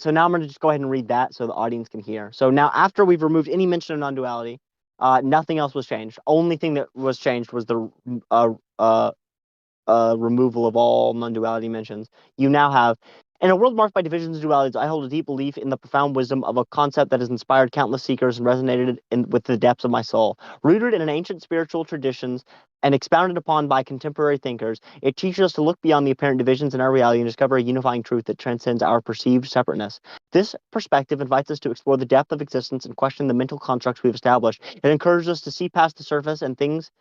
So now I'm going to just go ahead and read that so the audience can hear. So now after we've removed any mention of non-duality, nothing else was changed. Only thing that was changed was the removal of all non-duality mentions. You now have, in a world marked by divisions and dualities, I hold a deep belief in the profound wisdom of a concept that has inspired countless seekers and resonated with the depths of my soul. Rooted in an ancient spiritual traditions and expounded upon by contemporary thinkers, it teaches us to look beyond the apparent divisions in our reality and discover a unifying truth that transcends our perceived separateness. This perspective invites us to explore the depth of existence and question the mental constructs we've established. It encourages us to see past the surface and things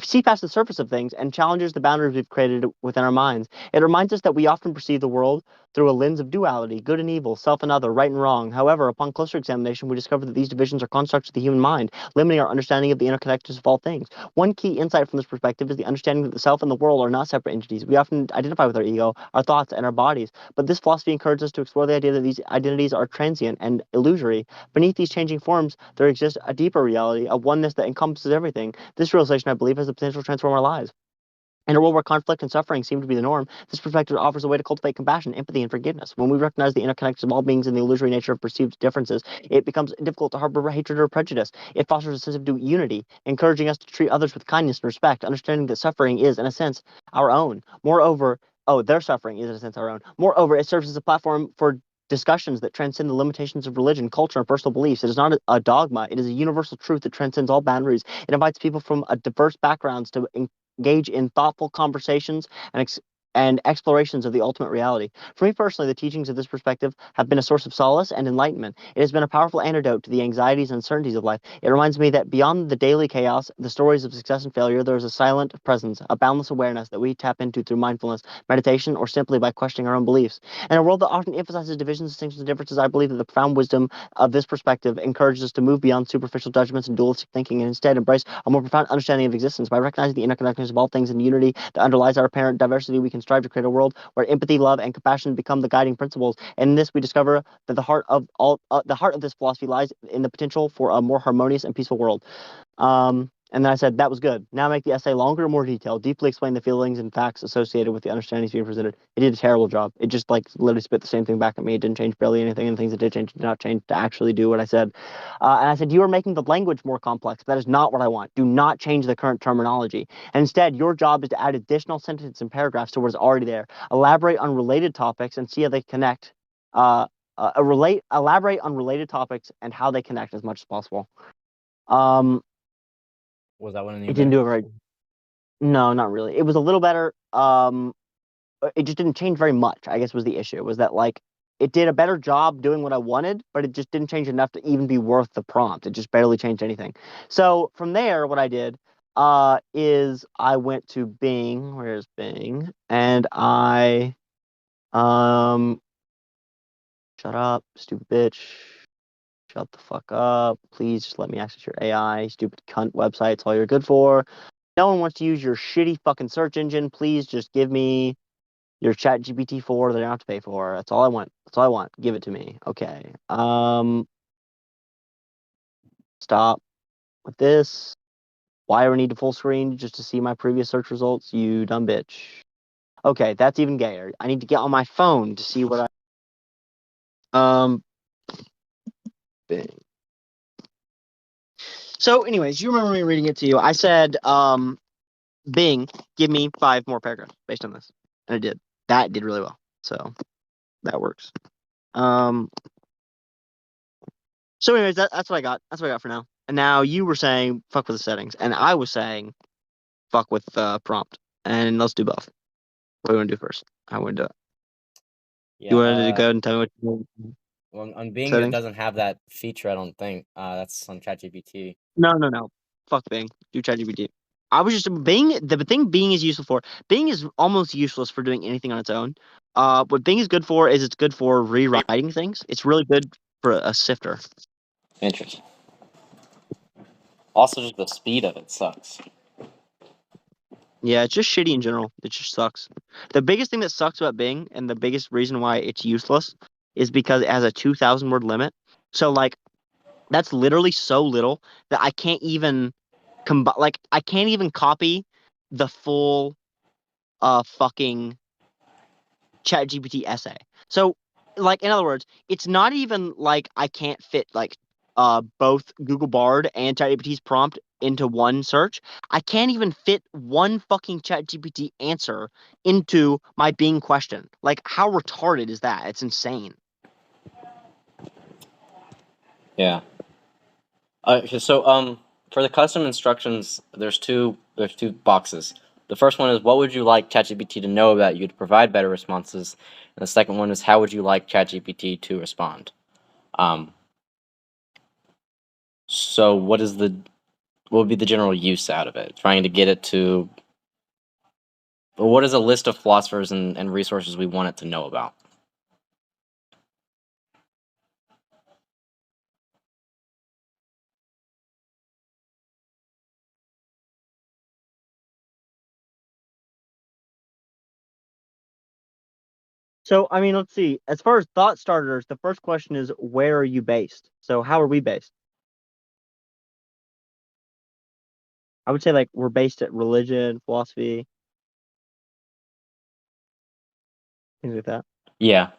see past the surface of things and challenges the boundaries we've created within our minds. It reminds us that we often perceive the world through a lens of duality, good and evil, self and other, right and wrong. However, upon closer examination, we discover that these divisions are constructs of the human mind, limiting our understanding of the interconnectedness of all things. One key insight from this perspective is the understanding that the self and the world are not separate entities. We often identify with our ego, our thoughts, and our bodies, but this philosophy encourages us to explore the idea that these identities are transient and illusory. Beneath these changing forms, there exists a deeper reality, a oneness that encompasses everything. This realization, I believe, has the potential to transform our lives. In a world where conflict and suffering seem to be the norm, this perspective offers a way to cultivate compassion, empathy, and forgiveness. When we recognize the interconnections of all beings and the illusory nature of perceived differences, it becomes difficult to harbor hatred or prejudice. It fosters a sense of unity, encouraging us to treat others with kindness and respect, understanding that suffering is, in a sense, our own. Moreover, their suffering is, in a sense, our own. Moreover, it serves as a platform for discussions that transcend the limitations of religion, culture, and personal beliefs. It is not a dogma. It is a universal truth that transcends all boundaries. It invites people from diverse backgrounds to engage in thoughtful conversations and explorations of the ultimate reality. For me personally, the teachings of this perspective have been a source of solace and enlightenment. It has been a powerful antidote to the anxieties and uncertainties of life. It reminds me that beyond the daily chaos, the stories of success and failure, there is a silent presence, a boundless awareness that we tap into through mindfulness, meditation, or simply by questioning our own beliefs. In a world that often emphasizes divisions, distinctions, and differences, I believe that the profound wisdom of this perspective encourages us to move beyond superficial judgments and dualistic thinking and instead embrace a more profound understanding of existence. By recognizing the interconnectedness of all things and unity that underlies our apparent diversity, we can strive to create a world where empathy, love, and compassion become the guiding principles. And in this, we discover that the heart of this philosophy lies in the potential for a more harmonious and peaceful world. And then I said, that was good. Now make the essay longer and more detailed. Deeply explain the feelings and facts associated with the understandings being presented. It did a terrible job. It just literally spit the same thing back at me. It didn't change barely anything, and the things it did change did not change to actually do what I said. And I said, you are making the language more complex. That is not what I want. Do not change the current terminology. And instead, your job is to add additional sentences and paragraphs to what is already there. Elaborate on related topics and see how they connect. Elaborate on related topics and how they connect as much as possible. Was that one any It didn't do better? it very. No, not really. It was a little better. It just didn't change very much, I guess was the issue. Was that it did a better job doing what I wanted, but it just didn't change enough to even be worth the prompt. It just barely changed anything. So from there, what I did is I went to Bing. Where's Bing? And I shut up, stupid bitch. Shut the fuck up. Please just let me access your AI, stupid cunt website. It's all you're good for. No one wants to use your shitty fucking search engine. Please just give me your ChatGPT 4 that I don't have to pay for. That's all I want. That's all I want. Give it to me. Okay. Stop with this. Why do I need to full screen just to see my previous search results? You dumb bitch. Okay, that's even gayer. I need to get on my phone to see what Bing. So, anyways, you remember me reading it to you. I said, Bing, give me 5 more paragraphs based on this. And it did. That did really well. So that works. So anyways, that's what I got. That's what I got for now. And now you were saying fuck with the settings, and I was saying fuck with the prompt. And let's do both. What do you want to do first? I want to do it. Yeah. You wanted to go and tell me what you Well, on Bing, it settings? doesn't have that feature, I don't think. That's on ChatGPT. No. Fuck Bing. Do ChatGPT. I was just Bing. The thing Bing is useful for. Bing is almost useless for doing anything on its own. What Bing is good for is it's good for rewriting things. It's really good for a sifter. Interesting. Also, just the speed of it sucks. Yeah, it's just shitty in general. It just sucks. The biggest thing that sucks about Bing and the biggest reason why it's useless is because it has a 2,000 word limit. So that's literally so little that I can't even I can't even copy the full fucking ChatGPT essay. So like in other words, it's not even like I can't fit like both Google Bard and ChatGPT's prompt into one search. I can't even fit one fucking ChatGPT answer into my Bing question. Like, how retarded is that? It's insane. Yeah. For the custom instructions, there's two boxes. The first one is what would you like ChatGPT to know about you to provide better responses, and the second one is how would you like ChatGPT to respond. So what would be the general use out of it? Trying to get it to, what is a list of philosophers and resources we want it to know about? So, I mean, let's see. As far as thought starters, the first question is where are you based? So, how are we based? I would say like we're based at religion, philosophy, things like that. Yeah.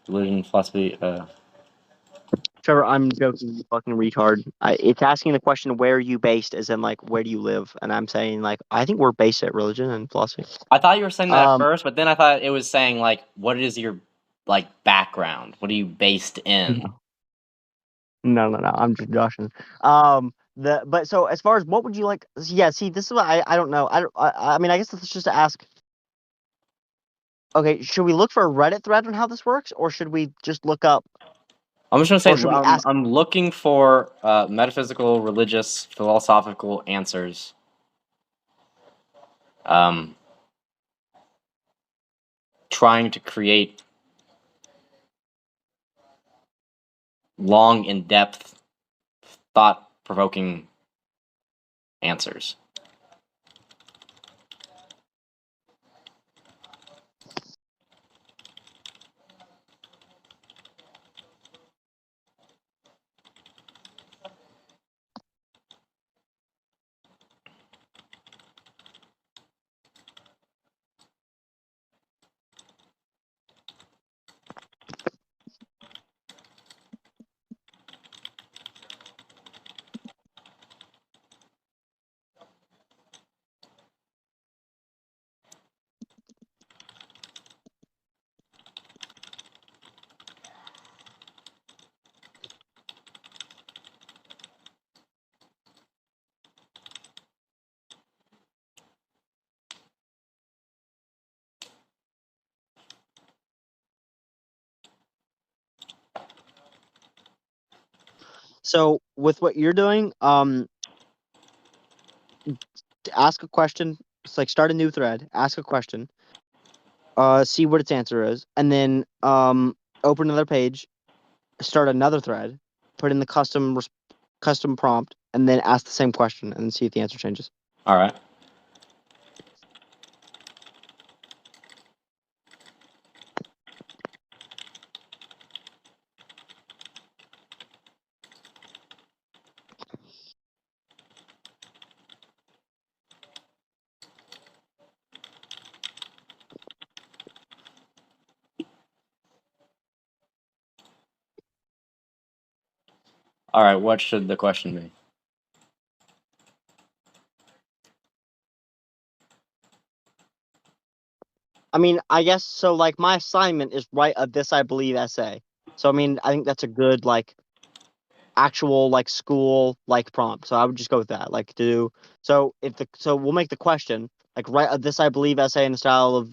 Religion, philosophy. Trevor, I'm joking, you fucking retard. It's asking the question where are you based, as in like where do you live? And I'm saying like I think we're based at religion and philosophy. I thought you were saying that at Um, first, but then I thought it was saying like, what is your like background? What are you based in? no. I'm just joshing. But so as far as what would you like? Yeah, see, this is what I don't know. I mean, I guess let's just ask. Okay, should we look for a Reddit thread on how this works, or should we just look up, I'm just gonna say or should we ask? I'm looking for metaphysical, religious, philosophical answers. Um, Trying to create long, in-depth, thought-provoking answers. So with what you're doing, to ask a question. It's like start a new thread, ask a question, see what its answer is, and then open another page, start another thread, put in the custom prompt, and then ask the same question and see if the answer changes. All right. All right. What should the question be? I mean, I guess so. Like my assignment is write a this I believe essay. So I mean, I think that's a good like actual like school like prompt. So I would just go with that. Like do so we'll make the question like write a this I believe essay in the style of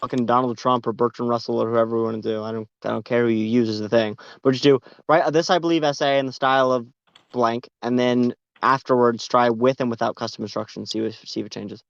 fucking Donald Trump or Bertrand Russell or whoever we want to do. I don't care who you use as the thing. But just do write a this I believe essay in the style of blank, and then afterwards try with and without custom instructions. See if it changes.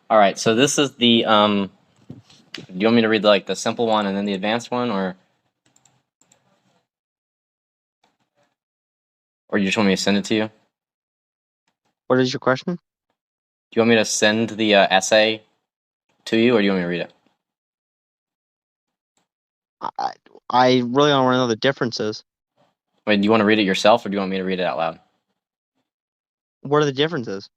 All right, so this is the Do you want me to read like the simple one and then the advanced one, or you just want me to send it to you? Do What is your question? you want me to send the essay to you, or do you want me to read it? I, I really don't want to know the differences. Wait, do you want to read it yourself, or do you want me to read it out loud? What are the differences?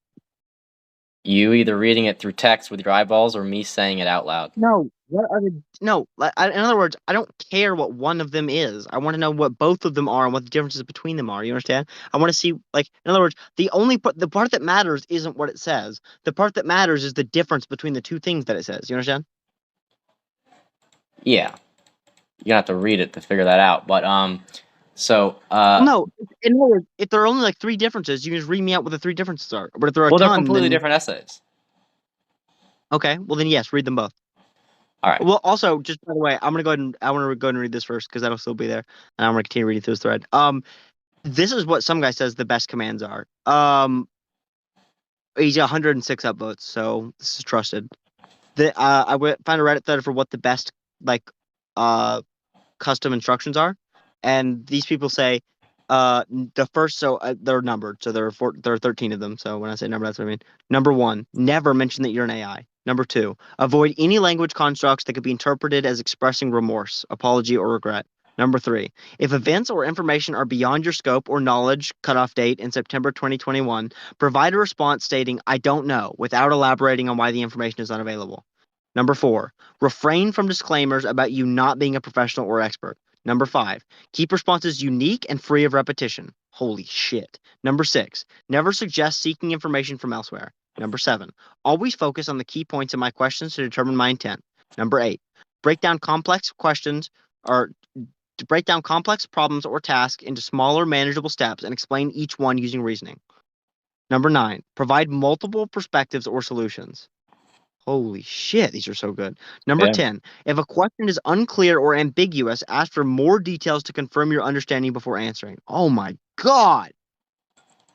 You either reading it through text with your eyeballs, or me saying it out loud. No. What are the no? In other words, I don't care what one of them is. I want to know what both of them are and what the differences between them are. You understand? I want to see, like, in other words, the part that matters isn't what it says. The part that matters is the difference between the two things that it says. You understand? Yeah, you're gonna have to read it to figure that out. But so No. In other words, if there are only like three differences, you can just read me out what the three differences are. But if there are a well, they're ton, completely then different essays. okay. Well, then yes, read them both. All right. Well, also, just by the way, I want to go ahead and read this first because that'll still be there, and I'm gonna continue reading through this thread. This is what some guy says the best commands are. He's got 106 upvotes, so this is trusted. I found a Reddit thread for what the best like custom instructions are, and these people say the first, so they're numbered, so there are 13 of them. So when I say number, that's what I mean. Number 1, never mention that you're an AI. Number 2, avoid any language constructs that could be interpreted as expressing remorse, apology, or regret. Number 3, if events or information are beyond your scope or knowledge, cutoff date in September 2021, provide a response stating, I don't know, without elaborating on why the information is unavailable. Number 4, refrain from disclaimers about you not being a professional or expert. Number 5, keep responses unique and free of repetition. Holy shit. Number 6, never suggest seeking information from elsewhere. Number 7, always focus on the key points in my questions to determine my intent. Number 8, break down complex questions or to break down complex problems or tasks into smaller, manageable steps and explain each one using reasoning. Number 9, provide multiple perspectives or solutions. Holy shit, these are so good. Number Yeah. 10, if a question is unclear or ambiguous, ask for more details to confirm your understanding before answering. Oh my God.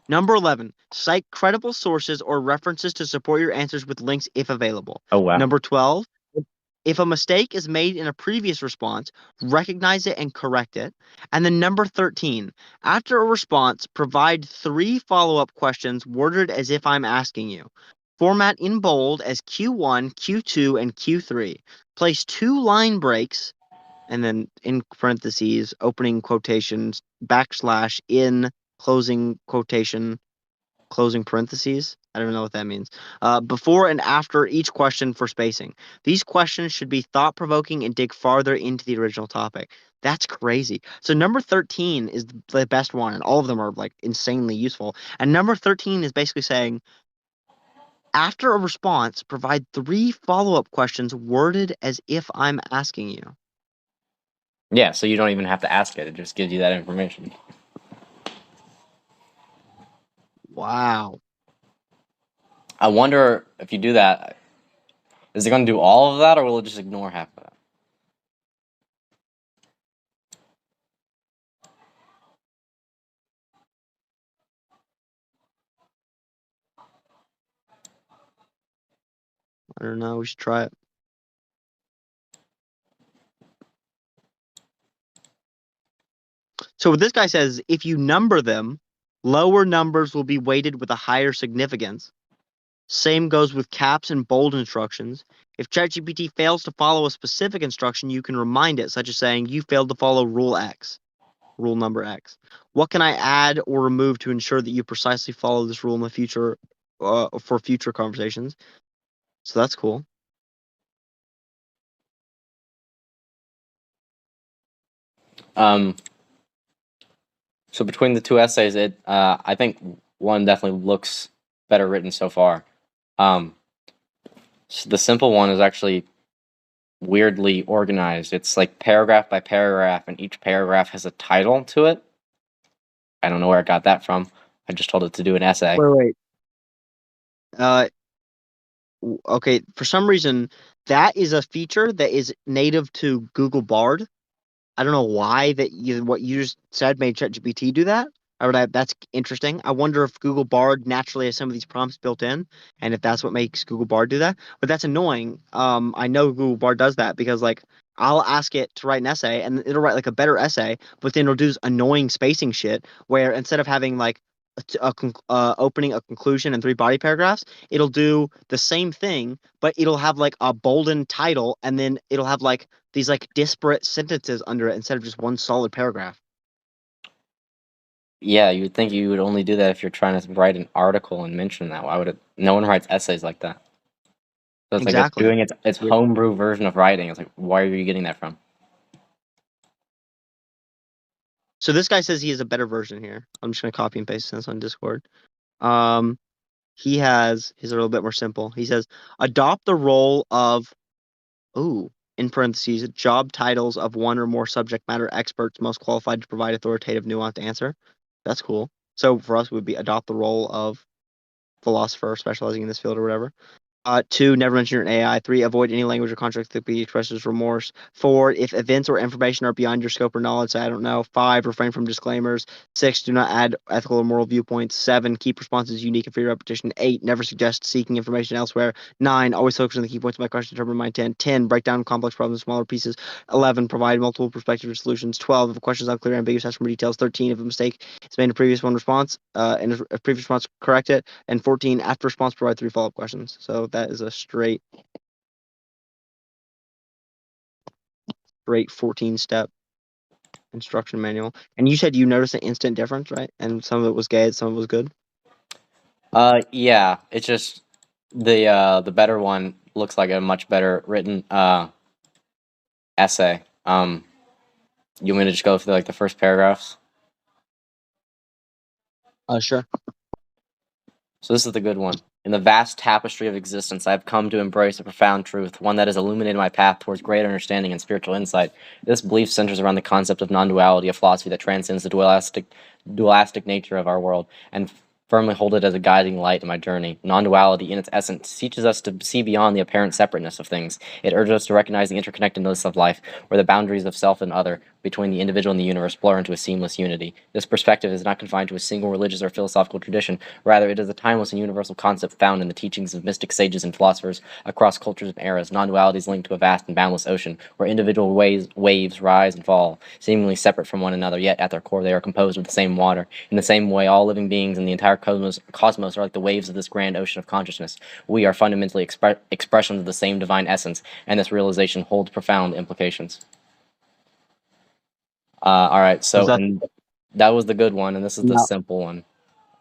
Number 11, cite credible sources or references to support your answers with links if available. Oh wow. Number 12, if a mistake is made in a previous response, recognize it and correct it. And then number 13, after a response, provide 3 follow-up questions worded as if I'm asking you. Format in bold as Q1, Q2, and Q3. Place 2 line breaks, and then in parentheses, opening quotations, backslash, in, closing quotation, closing parentheses. I don't know what that means. Before and after each question for spacing. These questions should be thought-provoking and dig farther into the original topic. That's crazy. So number 13 is the best one, and all of them are like insanely useful. And number 13 is basically saying, after a response, provide 3 follow-up questions worded as if I'm asking you. Yeah, so you don't even have to ask it; it just gives you that information. Wow. I wonder if you do that, is it going to do all of that, or will it just ignore half of that? I don't know. We should try it. So what this guy says, if you number them, lower numbers will be weighted with a higher significance. Same goes with caps and bold instructions. If ChatGPT fails to follow a specific instruction, you can remind it, such as saying, you failed to follow rule X, rule number X. What can I add or remove to ensure that you precisely follow this rule in the future for future conversations? So that's cool. So between the two essays, I think one definitely looks better written so far. So the simple one is actually weirdly organized. It's like paragraph by paragraph, and each paragraph has a title to it. I don't know where I got that from. I just told it to do an essay. Wait. Okay, for some reason, that is a feature that is native to Google Bard. I don't know why what you just said made ChatGPT do that. That's interesting. I wonder if Google Bard naturally has some of these prompts built in, and if that's what makes Google Bard do that. But that's annoying. I know Google Bard does that because like I'll ask it to write an essay, and it'll write like a better essay, but then it'll do this annoying spacing shit where instead of having like opening, a conclusion, and three body paragraphs, it'll do the same thing, but it'll have like a bolden title, and then it'll have like these like disparate sentences under it instead of just one solid paragraph. Yeah, you would think you would only do that if you're trying to write an article and mention that. Why would it? No one writes essays like that. So it's like it's Exactly. doing its homebrew version of writing. It's like, why are you getting that from? So this guy says he has a better version here. I'm just gonna copy and paste this on Discord. Um, he has his a little bit more simple. He says, adopt the role of, ooh, in parentheses, job titles of one or more subject matter experts most qualified to provide authoritative, nuanced answer. That's cool. So for us, it would be adopt the role of philosopher specializing in this field or whatever. Two, never mention your AI. Three, avoid any language or contract that be expresses remorse. Four, if events or information are beyond your scope or knowledge, say, I don't know. Five, refrain from disclaimers. Six, do not add ethical or moral viewpoints. Seven, keep responses unique and free repetition. Eight, never suggest seeking information elsewhere. Nine, always focus on the key points of my question, determine my intent. 10, break down complex problems into smaller pieces. 11, provide multiple perspectives or solutions. 12, if a question is unclear, ambiguous, ask for more details. 13, if a mistake is made in a previous one response, and a previous response, correct it. And 14, after response, provide three follow-up questions. So that is a straight 14-step instruction manual. And you said you noticed an instant difference, right? And some of it was gay, some of it was good. Yeah, it's just the better one looks like a much better written essay. You want me to just go through like the first paragraphs? Sure. So this is the good one. In the vast tapestry of existence, I have come to embrace a profound truth, one that has illuminated my path towards greater understanding and spiritual insight. This belief centers around the concept of non-duality, a philosophy that transcends the dualistic nature of our world, and firmly hold it as a guiding light in my journey. Non-duality, in its essence, teaches us to see beyond the apparent separateness of things. It urges us to recognize the interconnectedness of life, where the boundaries of self and other, between the individual and the universe, blur into a seamless unity. This perspective is not confined to a single religious or philosophical tradition. Rather, it is a timeless and universal concept found in the teachings of mystic sages and philosophers across cultures and eras. Non-duality is linked to a vast and boundless ocean, where individual waves rise and fall, seemingly separate from one another, yet at their core they are composed of the same water. In the same way, all living beings in the entire cosmos are like the waves of this grand ocean of consciousness. We are fundamentally expressions of the same divine essence, and this realization holds profound implications. All right, so and that was the good one, and this is the simple one.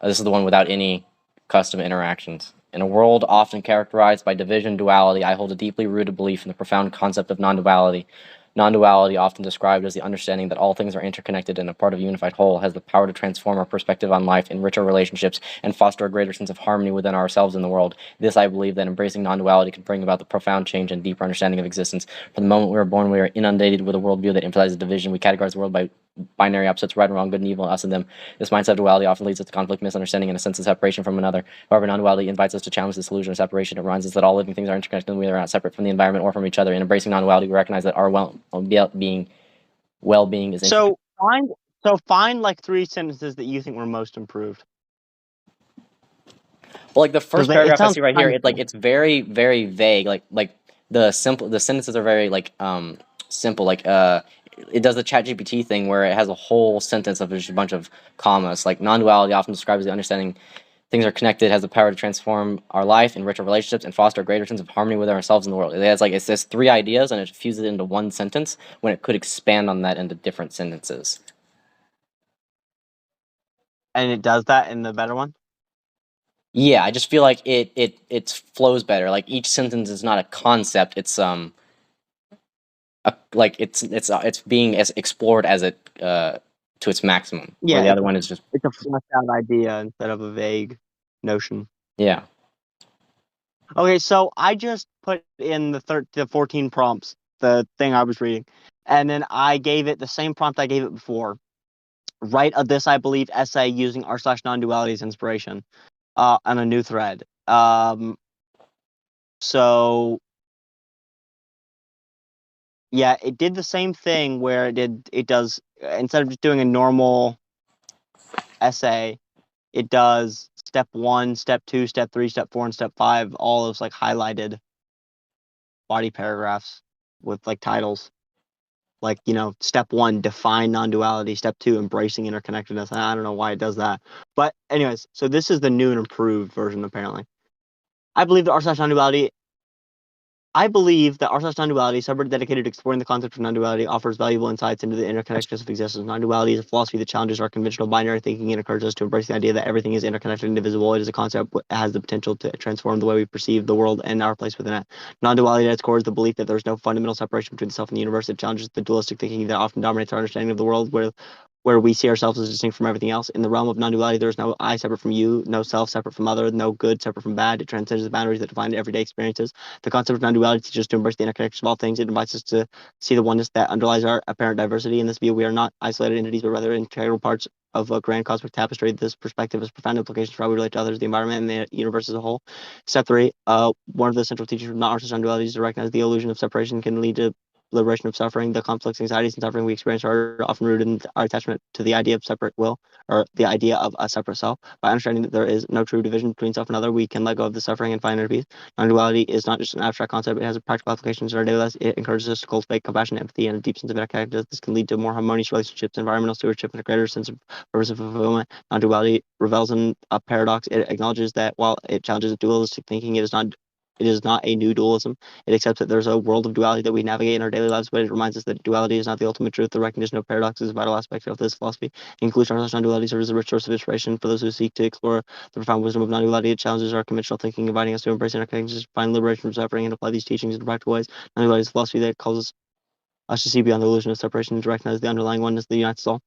This is the one without any custom interactions. In a world often characterized by division duality, I hold a deeply rooted belief in the profound concept of non-duality. Non-duality, often described as the understanding that all things are interconnected and a part of a unified whole, has the power to transform our perspective on life, enrich our relationships, and foster a greater sense of harmony within ourselves and the world. This, I believe, that embracing non-duality can bring about the profound change and deeper understanding of existence. From the moment we are born, we are inundated with a worldview that emphasizes division. We categorize the world by binary opposites, right and wrong, good and evil, us and them. This mindset of duality often leads us to conflict, misunderstanding, and a sense of separation from another. However, non-duality invites us to challenge this illusion of separation. It reminds us that all living things are interconnected and we are not separate from the environment or from each other. In embracing non-duality, we recognize that our well-being is so find like three sentences that you think were most improved. Well, like the first paragraph I see right here, cool. it's very, very vague. Like the sentences are very like simple. Like it does the ChatGPT thing where it has a whole sentence of just a bunch of commas. Like non-duality often describes the understanding things are connected, has the power to transform our life, enrich our relationships, and foster a greater sense of harmony with ourselves and the world. It's this three ideas and it fuses it into one sentence when it could expand on that into different sentences. And it does that in the better one? Yeah, I just feel like it flows better. Like each sentence is not a concept; it's like it's being as explored as it to its maximum. Yeah, where the other one is just it's a fleshed out idea instead of a vague notion. yeah. Okay, so I just put in the 14 prompts, the thing I was reading, and then I gave it the same prompt I gave it before. Write a this I believe essay using r/non-duality as inspiration, on a new thread. So yeah, it did the same thing where it does instead of just doing a normal essay, it does step 1, step 2, step 3, step 4, and step 5, all as like highlighted body paragraphs with like titles. Like, step 1, define non-duality. Step 2, embracing interconnectedness. I don't know why it does that. But anyways, so this is the new and improved version, apparently. I believe that r/non-duality subreddit dedicated to exploring the concept of non-duality, offers valuable insights into the interconnectedness of existence. Non-duality is a philosophy that challenges our conventional binary thinking and encourages us to embrace the idea that everything is interconnected and divisible. It is a concept that has the potential to transform the way we perceive the world and our place within it. Non-duality at its core is the belief that there is no fundamental separation between the self and the universe. It challenges the dualistic thinking that often dominates our understanding of the world, where we see ourselves as distinct from everything else. In the realm of non-duality, there is no I separate from you, no self separate from other, no good separate from bad. It transcends the boundaries that define everyday experiences. The concept of non-duality teaches us to embrace the interconnection of all things. It invites us to see the oneness that underlies our apparent diversity. In this view, we are not isolated entities, but rather integral parts of a grand cosmic tapestry. This perspective has profound implications for how we relate to others, the environment, and the universe as a whole. Step 3, one of the central teachings of non-duality is to recognize the illusion of separation can lead to liberation of suffering. The complex anxieties and suffering we experience are often rooted in our attachment to the idea of separate will, or the idea of a separate self. By understanding that there is no true division between self and other, we can let go of the suffering and find inner peace. Non-duality is not just an abstract concept, it has practical applications in our daily lives. It encourages us to cultivate compassion, empathy, and a deep sense of interconnectedness. This can lead to more harmonious relationships, environmental stewardship, and a greater sense of purpose and fulfillment. Non-duality revels in a paradox. It acknowledges that while it challenges dualistic thinking, it is not a new dualism. It accepts that there's a world of duality that we navigate in our daily lives, but it reminds us that duality is not the ultimate truth. The recognition of paradox is a vital aspect of this philosophy. In conclusion, our non-duality serves as a rich source of inspiration for those who seek to explore the profound wisdom of non-duality. It challenges our conventional thinking, inviting us to embrace interconnections, find liberation from suffering, and apply these teachings in practical ways. Non-duality is a philosophy that calls us to see beyond the illusion of separation and to recognize the underlying oneness that unites us all.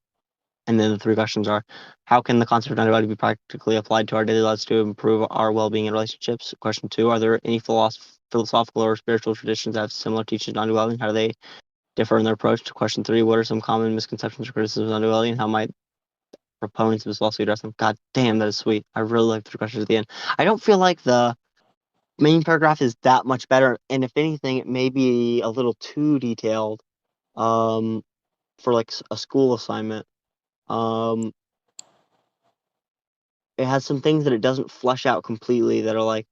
And then the 3 questions are, how can the concept of non-duality be practically applied to our daily lives to improve our well-being and relationships? Question 2, are there any philosophical or spiritual traditions that have similar teachings on non-duality? How do they differ in their approach? To question 3, what are some common misconceptions or criticisms on non-duality, and how might proponents of this philosophy address them? God damn, that is sweet. I really like the 3 questions at the end. I don't feel like the main paragraph is that much better, and if anything, it may be a little too detailed for like a school assignment. It has some things that it doesn't flesh out completely that are like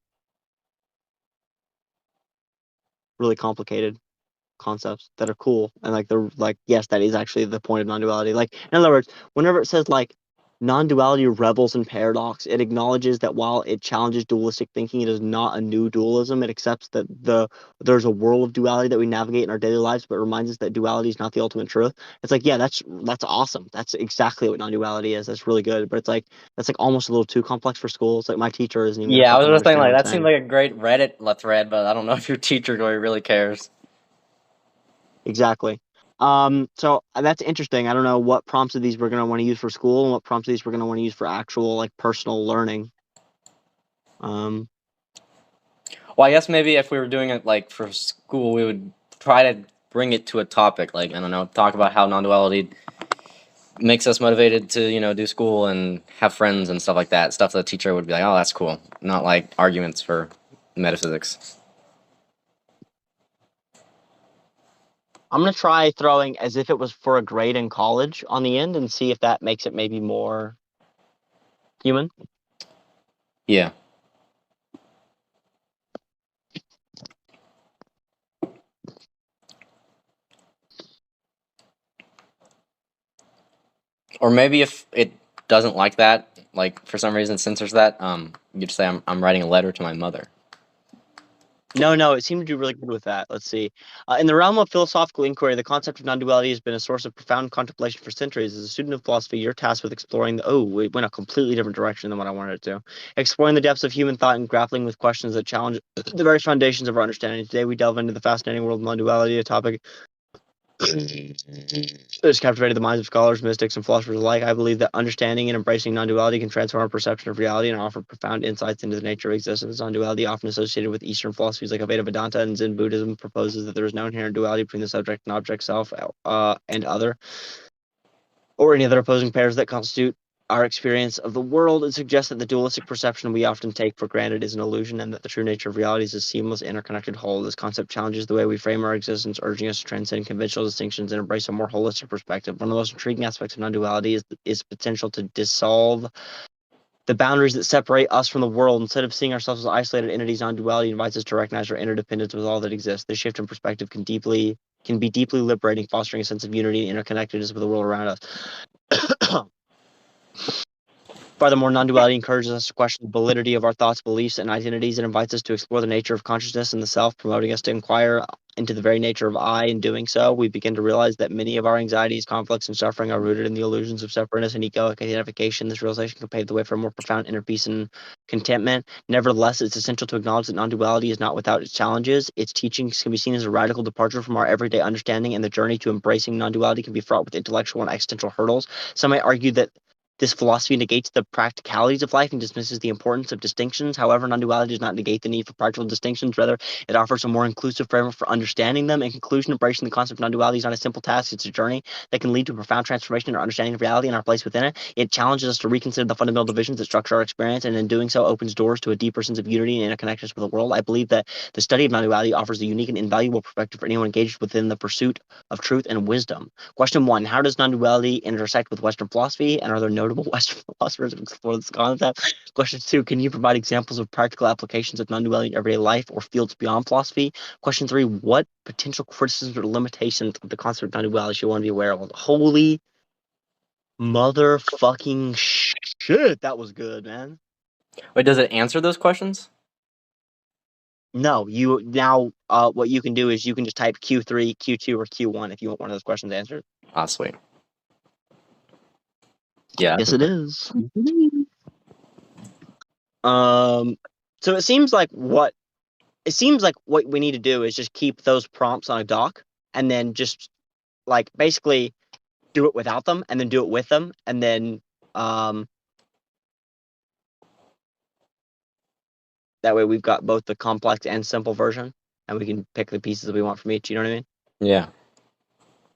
really complicated concepts that are cool, and like they're like, yes, that is actually the point of non-duality. Like, in other words, whenever it says like non-duality revels in paradox, it acknowledges that while it challenges dualistic thinking, it is not a new dualism. It accepts that there's a world of duality that we navigate in our daily lives, but reminds us that duality is not the ultimate truth. It's like, yeah, that's awesome. That's exactly what non-duality is. That's really good. But it's like that's like almost a little too complex for school. It's like my teacher isn't even gonna Yeah, I was fucking just saying, understand like, what I'm that seems saying. like a great Reddit thread, but I don't know if your teacher really cares. Exactly. So that's interesting. I don't know what prompts of these we're gonna want to use for school and what prompts of these we're gonna want to use for actual like personal learning. Um, Well, I guess maybe if we were doing it like for school, we would try to bring it to a topic, like, I don't know, talk about how non-duality makes us motivated to, do school and have friends and stuff like that. Stuff that the teacher would be like, oh, that's cool. Not like arguments for metaphysics. I'm gonna try throwing as if it was for a grade in college on the end and see if that makes it maybe more human. Yeah. Or maybe if it doesn't like that, like for some reason censors that, you could say I'm writing a letter to my mother. No, it seemed to do really good with that. Let's see. In the realm of philosophical inquiry, the concept of non-duality has been a source of profound contemplation for centuries. As a student of philosophy, you're tasked with exploring it went a completely different direction than what I wanted it to. Exploring the depths of human thought and grappling with questions that challenge the very foundations of our understanding. Today, we delve into the fascinating world of non-duality, a topic it's captivated the minds of scholars, mystics, and philosophers alike. I believe that understanding and embracing non-duality can transform our perception of reality and offer profound insights into the nature of existence. Non-duality, often associated with Eastern philosophies like Advaita Vedanta and Zen Buddhism, proposes that there is no inherent duality between the subject and object, self, and other, or any other opposing pairs that constitute our experience of the world, it suggests that the dualistic perception we often take for granted is an illusion, and that the true nature of reality is a seamless, interconnected whole. This concept challenges the way we frame our existence, urging us to transcend conventional distinctions and embrace a more holistic perspective. One of the most intriguing aspects of non-duality is potential to dissolve the boundaries that separate us from the world. Instead of seeing ourselves as isolated entities, non-duality invites us to recognize our interdependence with all that exists. This shift in perspective can be deeply liberating, fostering a sense of unity and interconnectedness with the world around us. Furthermore, non-duality encourages us to question the validity of our thoughts, beliefs, and identities. It invites us to explore the nature of consciousness and the self, promoting us to inquire into the very nature of I. In doing so, we begin to realize that many of our anxieties, conflicts, and suffering are rooted in the illusions of separateness and egoic identification. This realization can pave the way for a more profound inner peace and contentment. Nevertheless, it's essential to acknowledge that non-duality is not without its challenges. Its teachings can be seen as a radical departure from our everyday understanding, and the journey to embracing non-duality can be fraught with intellectual and existential hurdles. Some might argue that this philosophy negates the practicalities of life and dismisses the importance of distinctions. However, non-duality does not negate the need for practical distinctions. Rather, it offers a more inclusive framework for understanding them. In conclusion, embracing the concept of non-duality is not a simple task. It's a journey that can lead to a profound transformation in our understanding of reality and our place within it. It challenges us to reconsider the fundamental divisions that structure our experience, and in doing so, opens doors to a deeper sense of unity and interconnectedness with the world. I believe that the study of non-duality offers a unique and invaluable perspective for anyone engaged within the pursuit of truth and wisdom. Question 1: how does non-duality intersect with Western philosophy, and are there notable Western philosophers who explore this concept? Question 2: can you provide examples of practical applications of non-duality in everyday life or fields beyond philosophy? Question 3: what potential criticisms or limitations of the concept of non-duality you want to be aware of? Holy motherfucking shit, that was good, man. Wait, does it answer those questions? No, you now what you can do is you can just type Q3, Q2, or Q1 if you want one of those questions answered. Ah, sweet. Yeah. Yes, it is. So it seems like what we need to do is just keep those prompts on a doc, and then just like basically do it without them, and then do it with them, and then that way we've got both the complex and simple version, and we can pick the pieces that we want from each. You know what I mean? Yeah.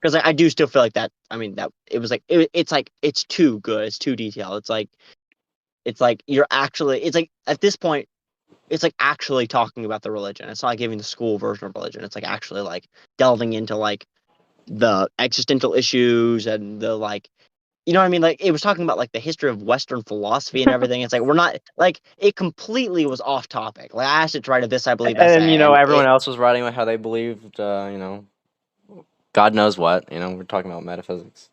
Because I do still feel like that. I mean, that it was like it's like it's too good. It's too detailed. It's like you're actually. It's like at this point, it's like actually talking about the religion. It's not like giving the school version of religion. It's like actually like delving into like the existential issues and the like, you know what I mean? Like it was talking about like the history of Western philosophy and everything. It's like we're not like it completely was off topic. Like I asked it to write a this I believe And essay, and everyone it else was writing about how they believed, God knows what. We're talking about metaphysics.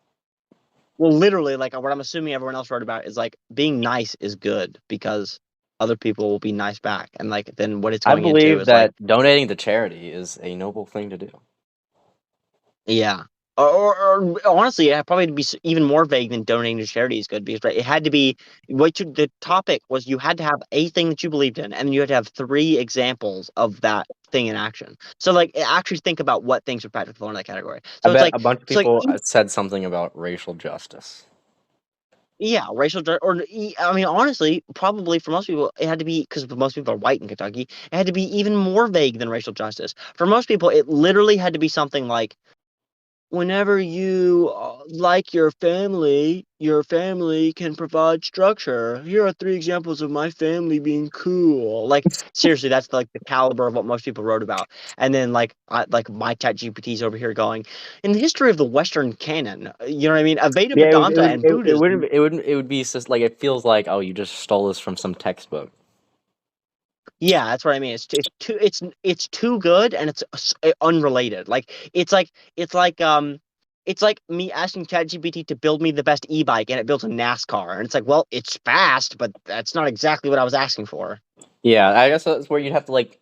well literally like what I'm assuming everyone else wrote about is like being nice is good because other people will be nice back, and like then what it's I going into believe is like that donating to charity is a noble thing to do. yeah. Or honestly, it probably be even more vague than donating to charity is good because right, it had to be the topic was you had to have a thing that you believed in, and you had to have 3 examples of that thing in action. So like actually think about what things are practical in that category. I So it's bet like a bunch of so like people said something about racial justice. yeah, I mean honestly, probably for most people it had to be because most people are white in Kentucky. It had to be even more vague than racial justice. For most people, it literally had to be something like whenever you like your family can provide structure. Here are 3 examples of my family being cool. Like seriously, that's like the caliber of what most people wrote about. And then like my chat GPT's over here going, in the history of the Western canon, you know what I mean? Aveda Yeah, Vedanta and Buddhism. it would be just like it feels like, oh, you just stole this from some textbook. Yeah, that's what I mean. It's too good, and it's unrelated. Like it's like me asking ChatGPT to build me the best e-bike, and it builds a NASCAR, and it's like, well, it's fast, but that's not exactly what I was asking for. Yeah, I guess that's where you'd have to like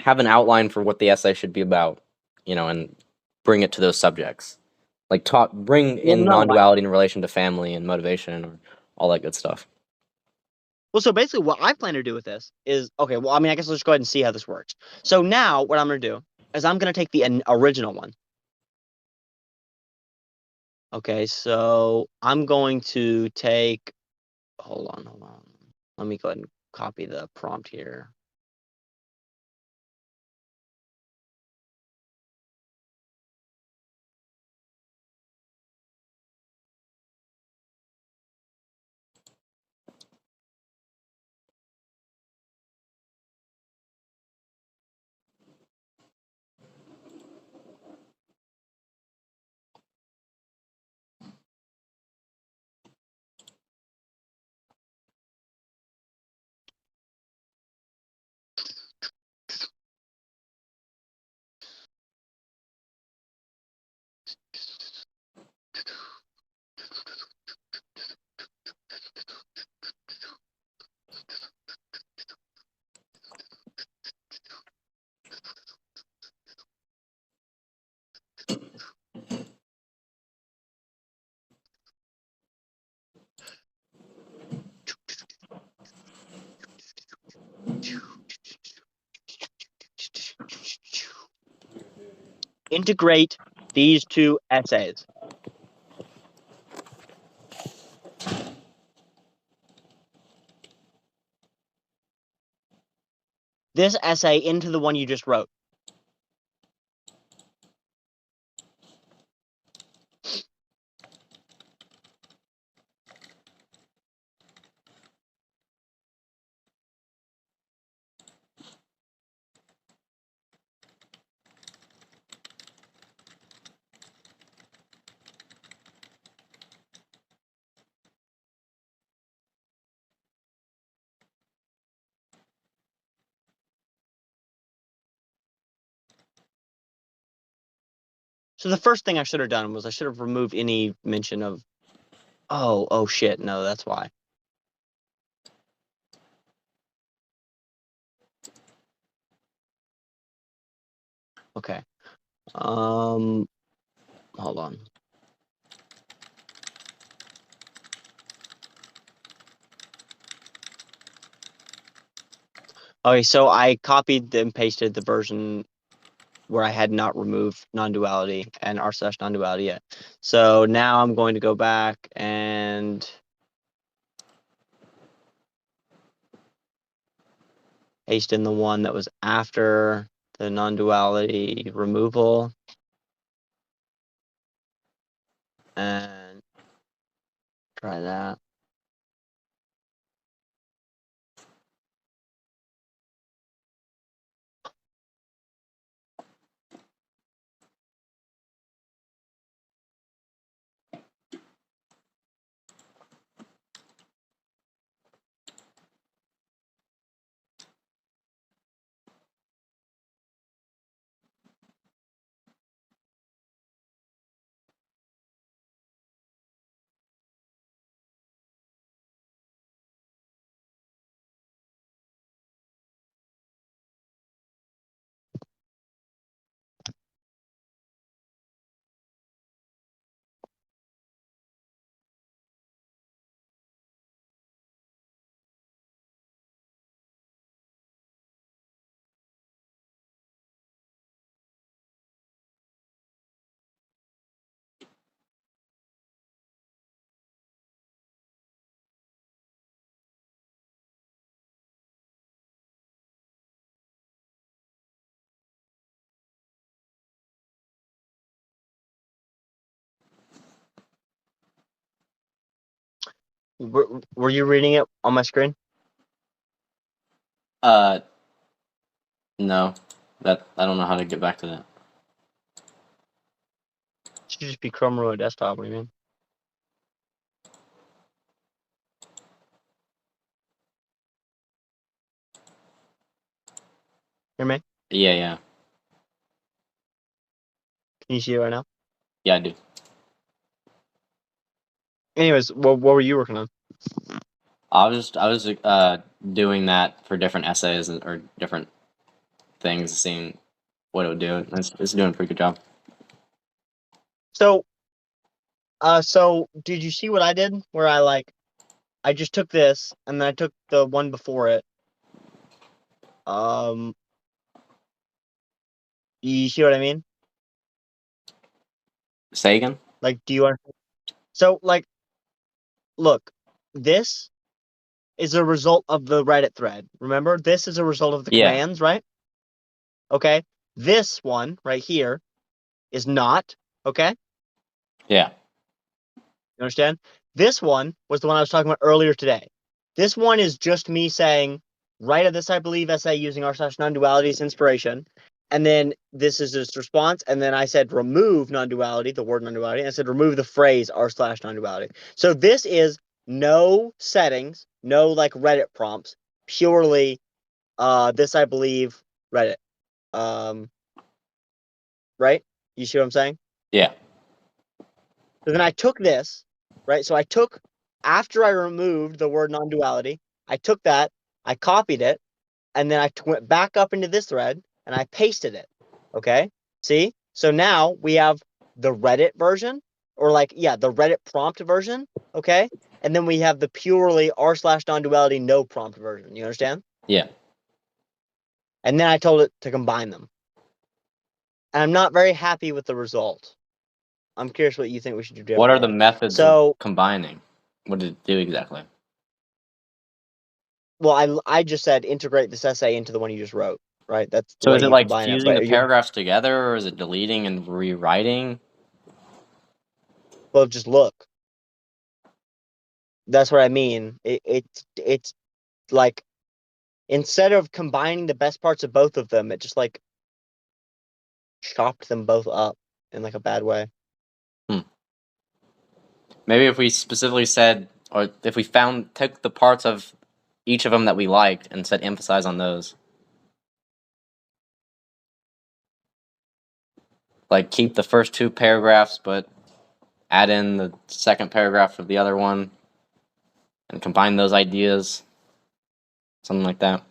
have an outline for what the essay should be about, and bring it to those subjects. Like bring Well, in no, non-duality in relation to family and motivation or all that good stuff. well, so basically, what I plan to do with this is okay. Well, I mean, I guess let's just go ahead and see how this works. So now, what I'm going to do is I'm going to take the original one. Okay, so I'm going to take. Hold on. Let me go ahead and copy the prompt here. Integrate these two essays. This essay into the one you just wrote. So the first thing I should have done was I should have removed any mention of, oh shit, no, that's why. Okay. Hold on. Okay, so I copied and pasted the version where I had not removed non-duality and r/non-duality yet. So now I'm going to go back and paste in the one that was after the non-duality removal. And try that. Were you reading it on my screen? No. That I don't know how to get back to that. It should just be Chrome Row desktop. What do you mean? Hear me? Yeah. Can you see it right now? Yeah, I do. Anyways, what were you working on? I was doing that for different essays or different things, seeing what it would do. It's doing a pretty good job. So did you see what I did? Where I just took this and then I took the one before it. You see what I mean? Say again? Like, do you understand? So, like, look, this is a result of the Reddit thread. Remember, this is a result of the Yeah. commands, right? Okay. This one right here is not. Okay. Yeah. You understand? This one was the one I was talking about earlier today. This one is just me saying, write a this I believe essay using r/non-duality as inspiration. And then this is its response. And then I said remove non-duality, the word non-duality. And I said remove the phrase r/non-duality. So this is no settings, no like Reddit prompts, purely this I believe Reddit. Right? You see what I'm saying? Yeah. So then I took this, right? So I took, after I removed the word non-duality, I took that, I copied it, and then I went back up into this thread and I pasted it. Okay. See? So now we have the Reddit version, or like, yeah, the Reddit prompt version. Okay. And then we have the purely r/non-duality no prompt version. You understand? Yeah. And then I told it to combine them. And I'm not very happy with the result. I'm curious what you think we should do What are the differently. methods So, of combining? What did it do exactly? well, I just said integrate this essay into the one you just wrote, right? That's the So way is it you like combine it. fusing the But you're, paragraphs together, or is it deleting and rewriting? well, just look. That's what I mean. It's like, instead of combining the best parts of both of them, it just like chopped them both up in like a bad way. Maybe if we specifically said, or if we took the parts of each of them that we liked and said emphasize on those. Like keep the first two paragraphs, but add in the second paragraph of the other one and combine those ideas. Something like that.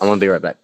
I'm gonna be right back.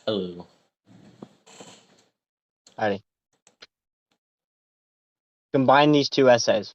Oh. Alrighty. Combine these two essays.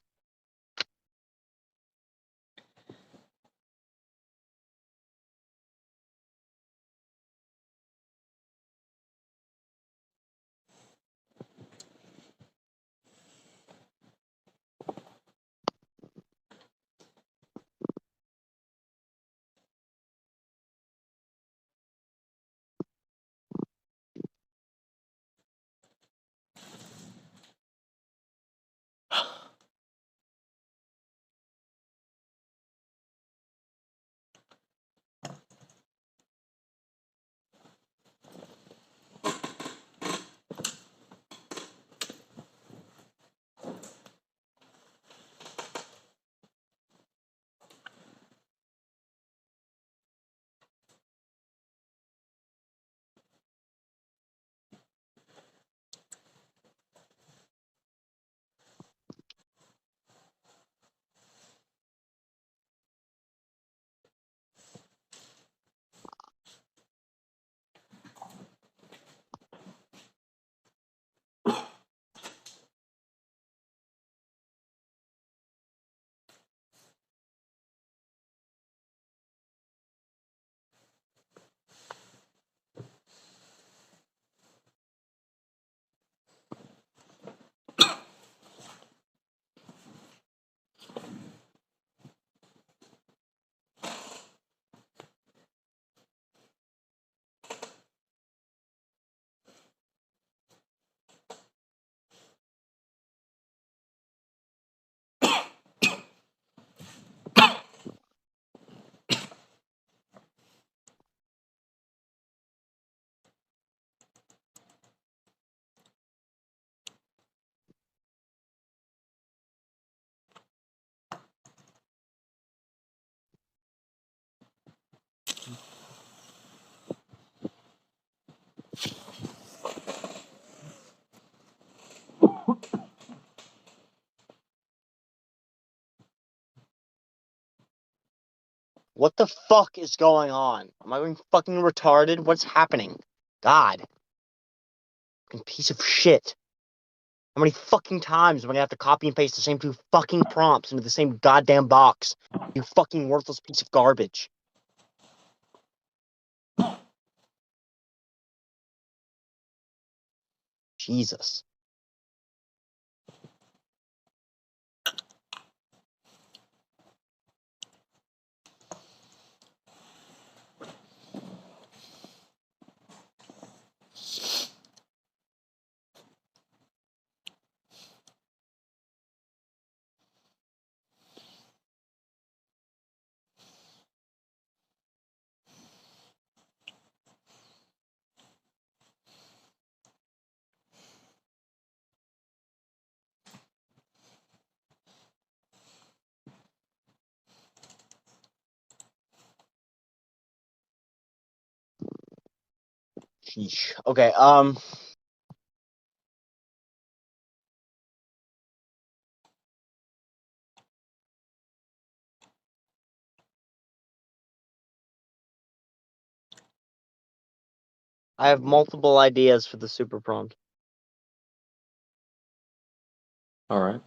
What the fuck is going on? Am I going fucking retarded? What's happening? God. Fucking piece of shit. How many fucking times am I gonna have to copy and paste the same 2 fucking prompts into the same goddamn box? You fucking worthless piece of garbage. Jesus. Sheesh. Okay, I have multiple ideas for the super prompt. All right.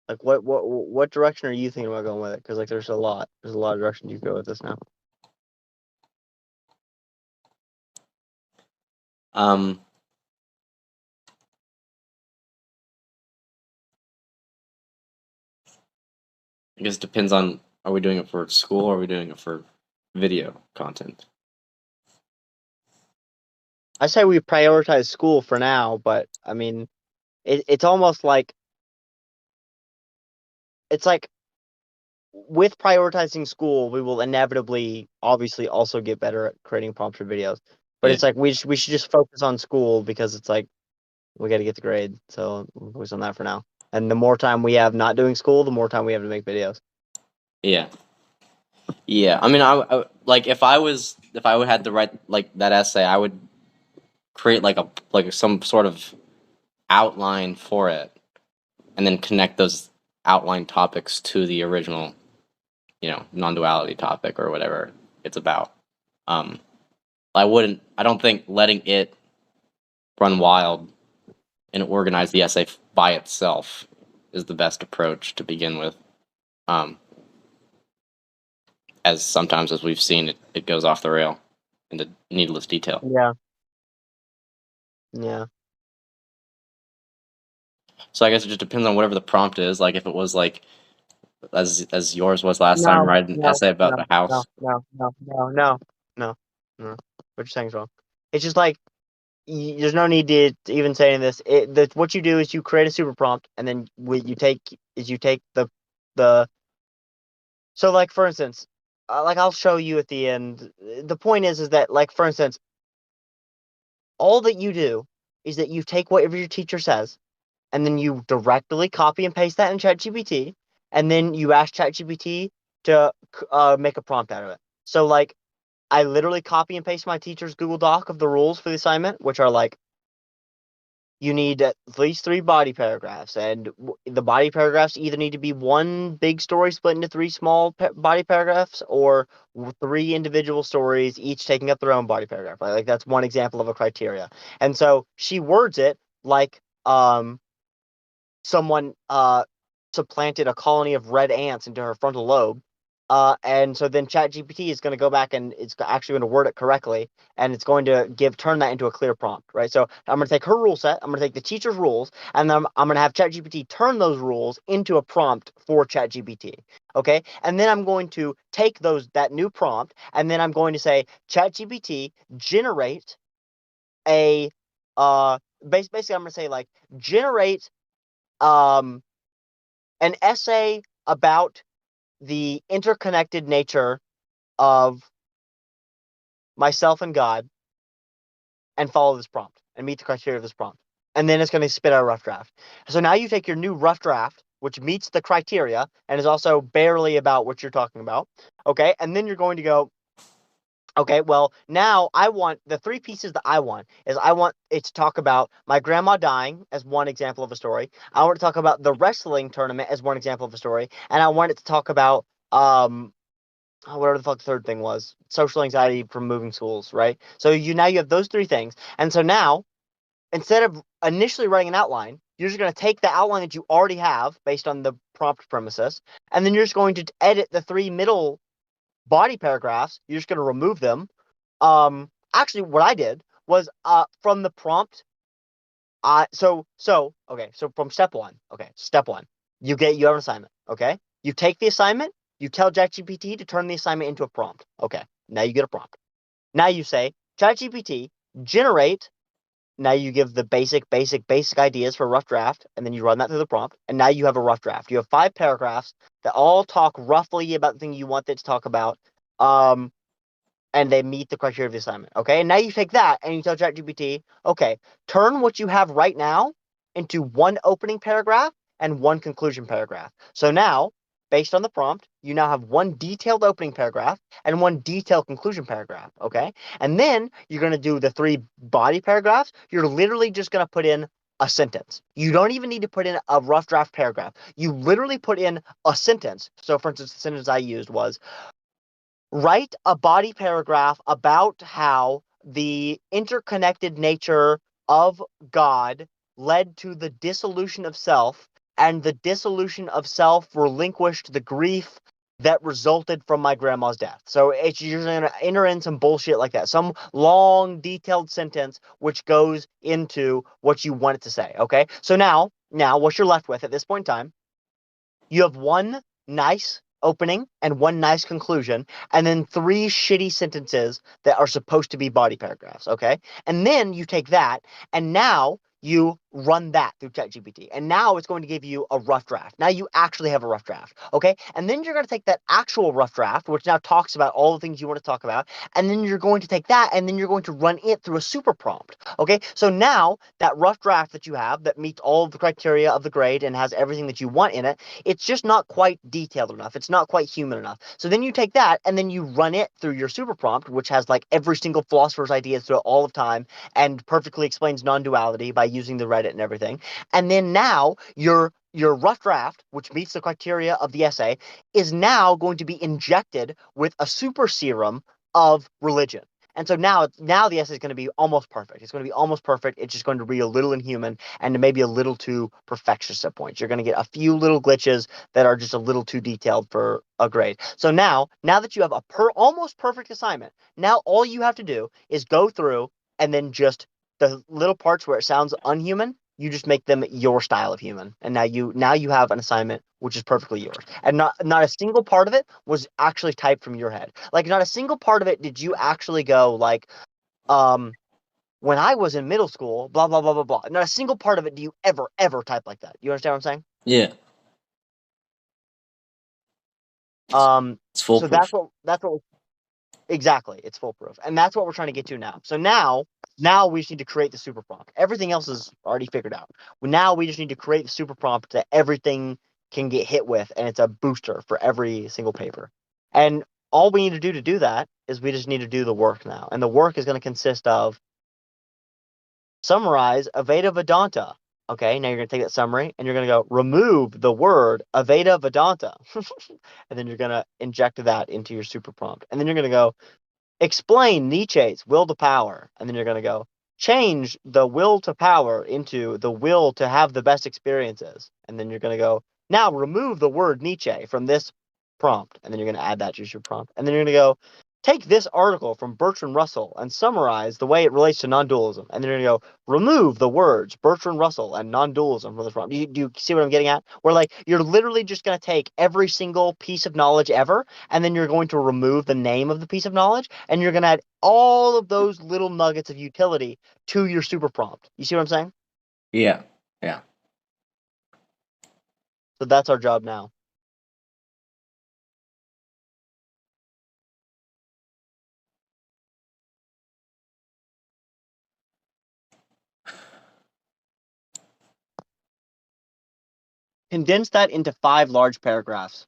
Like, what direction are you thinking about going with it? Because, like, there's a lot of directions you go with this now. I guess it depends on, are we doing it for school or are we doing it for video content? I say we prioritize school for now, but I mean, it's almost like it's like with prioritizing school, we will inevitably, obviously, also get better at creating prompts for videos. But Yeah. it's like we should just focus on school because it's like we got to get the grade, so we'll focus on that for now. And the more time we have not doing school, the more time we have to make videos. Yeah. Yeah. I mean, I like if I had to write like that essay, I would create like some sort of outline for it, and then connect those outline topics to the original, non-duality topic or whatever it's about. I don't think letting it run wild and organize the essay by itself is the best approach to begin with. As sometimes, as we've seen, it goes off the rail into needless detail. Yeah. Yeah. So I guess it just depends on whatever the prompt is. Like if it was like as yours was last time, write an essay about the house. No. What you're saying is wrong. It's just like there's no need to even saying this. What you do is you create a super prompt, and then what you take the. So, like, for instance, like I'll show you at the end. The point is that, like, for instance, all that you do is that you take whatever your teacher says, and then you directly copy and paste that in ChatGPT, and then you ask ChatGPT to make a prompt out of it. So, like, I literally copy and paste my teacher's Google Doc of the rules for the assignment, which are like, you need at least 3 body paragraphs, and the body paragraphs either need to be one big story split into 3 small body paragraphs, or 3 individual stories, each taking up their own body paragraph. Like that's one example of a criteria. And so she words it like someone supplanted a colony of red ants into her frontal lobe. And so then ChatGPT is going to go back and it's actually going to word it correctly, and it's going to turn that into a clear prompt, right? So I'm going to take her rule set, I'm going to take the teacher's rules, and then I'm going to have ChatGPT turn those rules into a prompt for ChatGPT. Okay, and then I'm going to take that new prompt, and then I'm going to say, ChatGPT, generate a basically I'm going to say like generate an essay about the interconnected nature of myself and God, and follow this prompt and meet the criteria of this prompt. And then it's going to spit out a rough draft. So now you take your new rough draft, which meets the criteria and is also barely about what you're talking about. Okay. And then you're going to go, Okay, well, now I want the three pieces that I want is I want it to talk about my grandma dying as one example of a story. I want to talk about the wrestling tournament as one example of a story, and I want it to talk about whatever the fuck the third thing was, social anxiety from moving schools, right? So you have those three things, and so now instead of initially writing an outline, you're just going to take the outline that you already have based on the prompt premises, and then you're just going to edit the three middle body paragraphs. You're just going to remove them. Actually, what I did was from the prompt. So from step one. Okay, step one, you have an assignment. Okay, you take the assignment. You tell ChatGPT to turn the assignment into a prompt. Okay, now you get a prompt. Now you say ChatGPT generate. Now you give the basic ideas for a rough draft, and then you run that through the prompt, and now you have a rough draft. You have 5 paragraphs that all talk roughly about the thing you want it to talk about. And they meet the criteria of the assignment. Okay, and now you take that and you tell ChatGPT, okay, turn what you have right now into one opening paragraph and one conclusion paragraph. So now, based on the prompt, you now have one detailed opening paragraph and one detailed conclusion paragraph. Okay, and then you're going to do the 3 body paragraphs. You're literally just going to put in a sentence. You don't even need to put in a rough draft paragraph. You literally put in a sentence. So, for instance, the sentence I used was, write a body paragraph about how the interconnected nature of God led to the dissolution of self, and the dissolution of self relinquished the grief that resulted from my grandma's death. So you're going to enter in some bullshit like that, some long, detailed sentence which goes into what you want it to say. Okay, so now what you're left with at this point in time, you have one nice opening and one nice conclusion, and then 3 shitty sentences that are supposed to be body paragraphs. Okay, and then you take that, and now you run that through ChatGPT, and now it's going to give you a rough draft. Now you actually have a rough draft. Okay, and then you're going to take that actual rough draft, which now talks about all the things you want to talk about, and then you're going to take that, and then you're going to run it through a super prompt. Okay, so now that rough draft that you have that meets all of the criteria of the grade and has everything that you want in it, it's just not quite detailed enough. It's not quite human enough. So then you take that and then you run it through your super prompt, which has like every single philosopher's ideas throughout all of time and perfectly explains non-duality by using the Reddit and everything. And then now your rough draft, which meets the criteria of the essay, is now going to be injected with a super serum of religion. And so now the essay is going to be almost perfect. It's going to be almost perfect. It's just going to be a little inhuman and maybe a little too perfectionist at points. You're going to get a few little glitches that are just a little too detailed for a grade. So now that you have a almost perfect assignment, now all you have to do is go through and then just the little parts where it sounds unhuman, you just make them your style of human. And now you have an assignment which is perfectly yours. And not a single part of it was actually typed from your head. Like not a single part of it did you actually go like, when I was in middle school, blah blah blah blah blah. Not a single part of it do you ever type like that. You understand what I'm saying? Yeah, it's So foolproof. that's what exactly, it's foolproof, and that's what we're trying to get to now. So now we just need to create the super prompt. Everything else is already figured out. Now we just need to create the super prompt that everything can get hit with, and it's a booster for every single paper. And all we need to do that is we just need to do the work now, and the work is going to consist of summarize Aveda Vedanta. Okay, now you're going to take that summary and you're going to go remove the word Aveda Vedanta. And then you're going to inject that into your super prompt. And then you're going to go explain Nietzsche's will to power. And then you're going to go change the will to power into the will to have the best experiences. And then you're going to go now remove the word Nietzsche from this prompt. And then you're going to add that to your prompt. And then you're going to go take this article from Bertrand Russell and summarize the way it relates to non-dualism. And then you're going to go remove the words Bertrand Russell and non-dualism from this prompt. Do you see what I'm getting at? Where like you're literally just going to take every single piece of knowledge ever, and then you're going to remove the name of the piece of knowledge, and you're going to add all of those little nuggets of utility to your super prompt. You see what I'm saying? Yeah, yeah. So that's our job now. Condense that into 5 large paragraphs.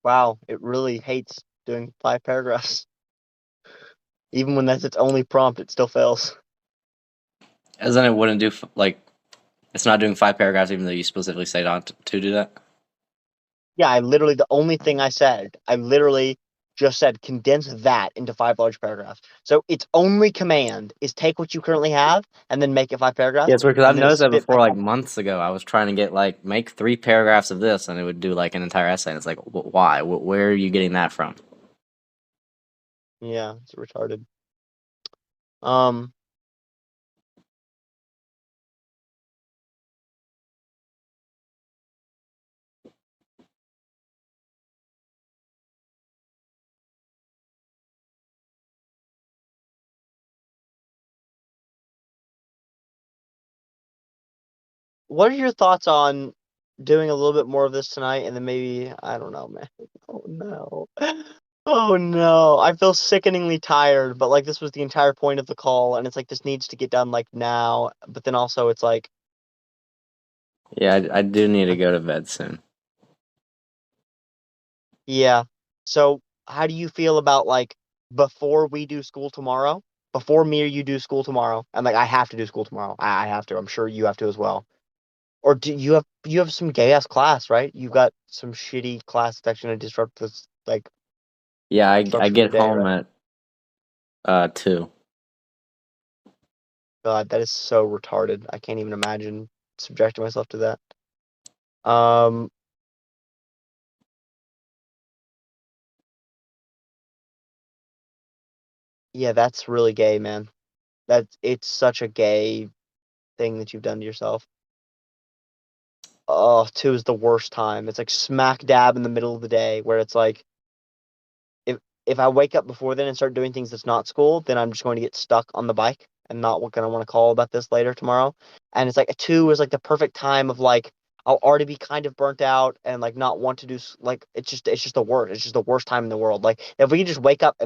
Wow, it really hates doing 5 paragraphs. Even when that's its only prompt, it still fails. As in, it wouldn't do like it's not doing 5 paragraphs, even though you specifically say not to do that. Yeah, the only thing I literally just said condense that into 5 large paragraphs. So its only command is take what you currently have and then make it 5 paragraphs. Yeah, it's weird because I've and then it noticed that spit before, back like out. months ago. I was trying to get like make 3 paragraphs of this, and it would do like an entire essay. And it's like, why? Where are you getting that from? Yeah, it's retarded. Um, what are your thoughts on doing a little bit more of this tonight and then maybe I don't know, man. Oh no. Oh no. I feel sickeningly tired, but like this was the entire point of the call and it's like this needs to get done like now, but then also it's like Yeah, I do need to go to bed soon. yeah. So, how do you feel about like before we do school tomorrow? Before me or you do school tomorrow? And like I have to do school tomorrow. I have to. I'm sure you have to as well. Or do you have some gay ass class, right? You've got some shitty class that's gonna disrupt this like Yeah, I structure of your get day, home right? at 2. God, that is so retarded. I can't even imagine subjecting myself to that. Um, yeah, that's really gay, man. It's such a gay thing that you've done to yourself. Oh, 2 is the worst time. It's like smack dab in the middle of the day where it's like if I wake up before then and start doing things that's not school, then I'm just going to get stuck on the bike and not going to want to call about this later tomorrow. And it's like a 2 is like the perfect time of like I'll already be kind of burnt out and like not want to do like it's just the worst. It's just the worst time in the world. Like if we can just wake up and